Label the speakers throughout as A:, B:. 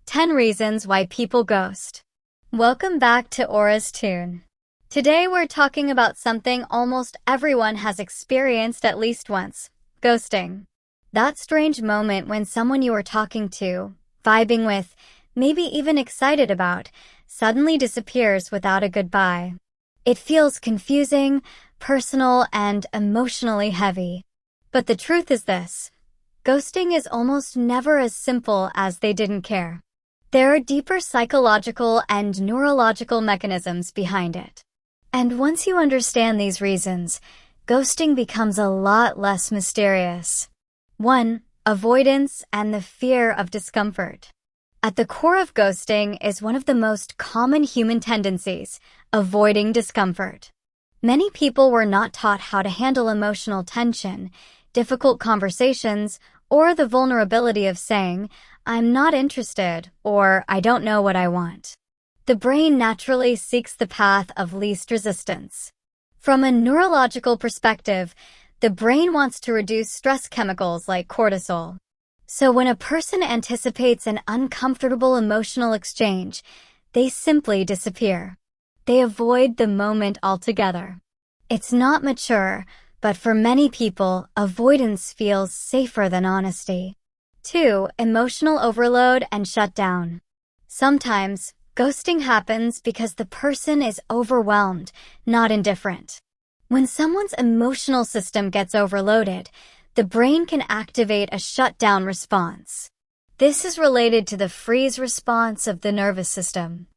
A: 10 Reasons Why People Ghost. Welcome back to Aura's Tune. Today we're talking about something almost everyone has experienced at least once: ghosting. That strange moment when someone you were talking to, vibing with, maybe even excited about, suddenly disappears without a goodbye. It feels confusing, personal, and emotionally heavy. But the truth is this: ghosting is almost never as simple as they didn't care. There are deeper psychological and neurological mechanisms behind it. And once you understand these reasons, ghosting becomes a lot less mysterious. 1. Avoidance and the fear of discomfort. At the core of ghosting is one of the most common human tendencies: avoiding discomfort. Many people were not taught how to handle emotional tension, difficult conversations, or the vulnerability of saying, "I'm not interested," or "I don't know what I want." The brain naturally seeks the path of least resistance. From a neurological perspective, the brain wants to reduce stress chemicals like cortisol. So when a person anticipates an uncomfortable emotional exchange, they simply disappear. They avoid the moment altogether. It's not mature, but for many people, avoidance feels safer than honesty. 2. Emotional overload and shutdown. Sometimes, ghosting happens because the person is overwhelmed, not indifferent. When someone's emotional system gets overloaded, the brain can activate a shutdown response. This is related to the freeze response of the nervous system.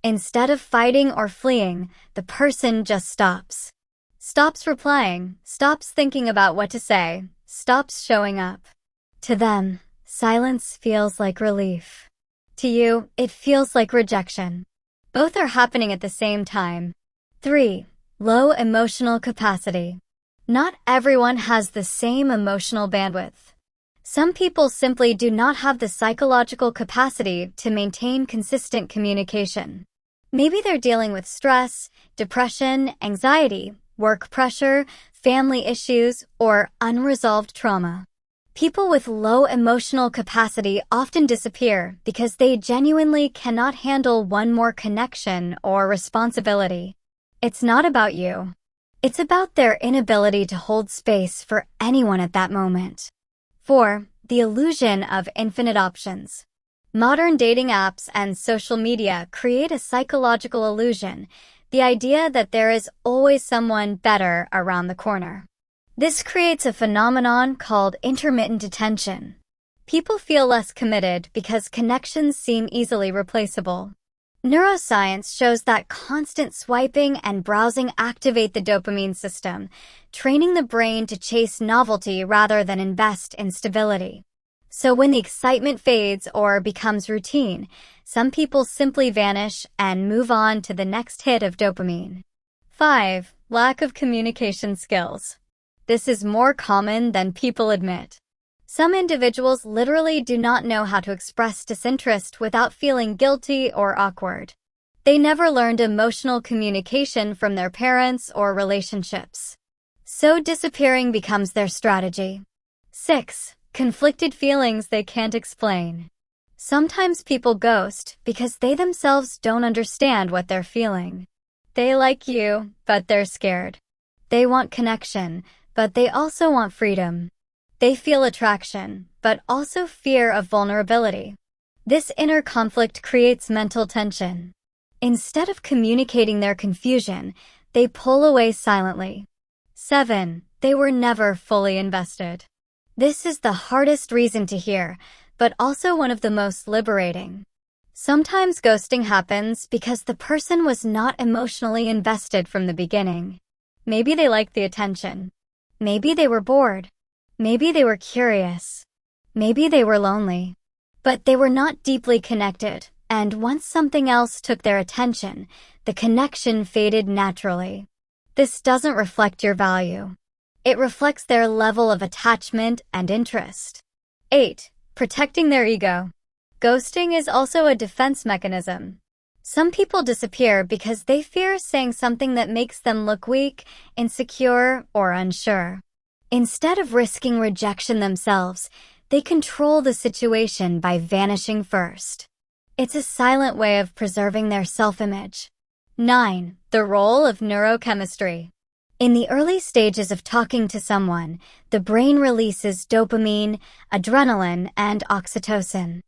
A: Instead of fighting or fleeing, the person just stops. Stops replying, stops thinking about what to say, stops showing up. To them, silence feels like relief. To you, it feels like rejection. Both are happening at the same time. 3. Low emotional capacity. Not everyone has the same emotional bandwidth. Some people simply do not have the psychological capacity to maintain consistent communication. Maybe they're dealing with stress, depression, anxiety, work pressure, family issues, or unresolved trauma. People with low emotional capacity often disappear because they genuinely cannot handle one more connection or responsibility. It's not about you. It's about their inability to hold space for anyone at that moment. 4. The illusion of infinite options. Modern dating apps and social media create a psychological illusion: the idea that there is always someone better around the corner. This creates a phenomenon called intermittent attention. People feel less committed because connections seem easily replaceable. Neuroscience shows that constant swiping and browsing activate the dopamine system, training the brain to chase novelty rather than invest in stability. So when the excitement fades or becomes routine, some people simply vanish and move on to the next hit of dopamine. 5. Lack of communication skills. This is more common than people admit. Some individuals literally do not know how to express disinterest without feeling guilty or awkward. They never learned emotional communication from their parents or relationships. So disappearing becomes their strategy. 6. Conflicted feelings they can't explain. Sometimes people ghost because they themselves don't understand what they're feeling. They like you, but they're scared. They want connection, but they also want freedom. They feel attraction, but also fear of vulnerability. This inner conflict creates mental tension. Instead of communicating their confusion, they pull away silently. 7. They were never fully invested. This is the hardest reason to hear, but also one of the most liberating. Sometimes ghosting happens because the person was not emotionally invested from the beginning. Maybe they liked the attention. Maybe they were bored. Maybe they were curious. Maybe they were lonely. But they were not deeply connected, and once something else took their attention, the connection faded naturally. This doesn't reflect your value. It reflects their level of attachment and interest. 8. Protecting their ego. Ghosting is also a defense mechanism. Some people disappear because they fear saying something that makes them look weak, insecure, or unsure. Instead of risking rejection themselves, they control the situation by vanishing first. It's a silent way of preserving their self-image. 9. The role of neurochemistry. In the early stages of talking to someone, the brain releases dopamine, adrenaline, and oxytocin.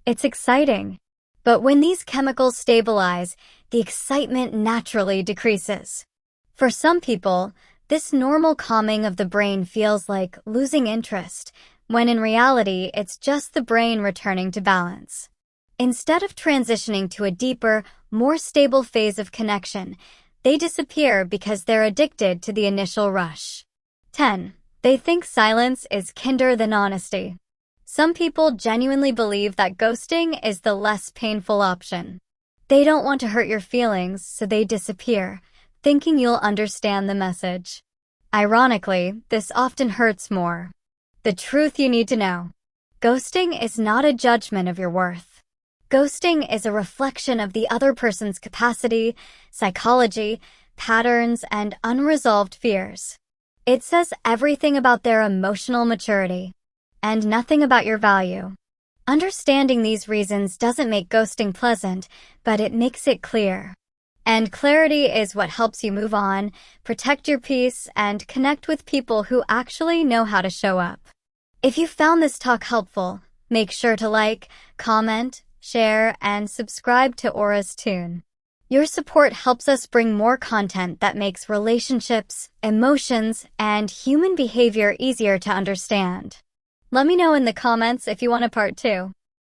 A: It's exciting. But when these chemicals stabilize, the excitement naturally decreases. For some people, this normal calming of the brain feels like losing interest, when in reality, it's just the brain returning to balance. Instead of transitioning to a deeper, more stable phase of connection, they disappear because they're addicted to the initial rush. 10. They think silence is kinder than honesty. Some people genuinely believe that ghosting is the less painful option. They don't want to hurt your feelings, so they disappear, thinking you'll understand the message. Ironically, this often hurts more. The truth you need to know. Ghosting is not a judgment of your worth. Ghosting is a reflection of the other person's capacity, psychology, patterns, and unresolved fears. It says everything about their emotional maturity, and nothing about your value. Understanding these reasons doesn't make ghosting pleasant, but it makes it clear. And clarity is what helps you move on, protect your peace, and connect with people who actually know how to show up. If you found this talk helpful, make sure to like, comment, share, and subscribe to Aura's Tune. Your support helps us bring more content that makes relationships, emotions, and human behavior easier to understand. Let me know in the comments if you want a part 2.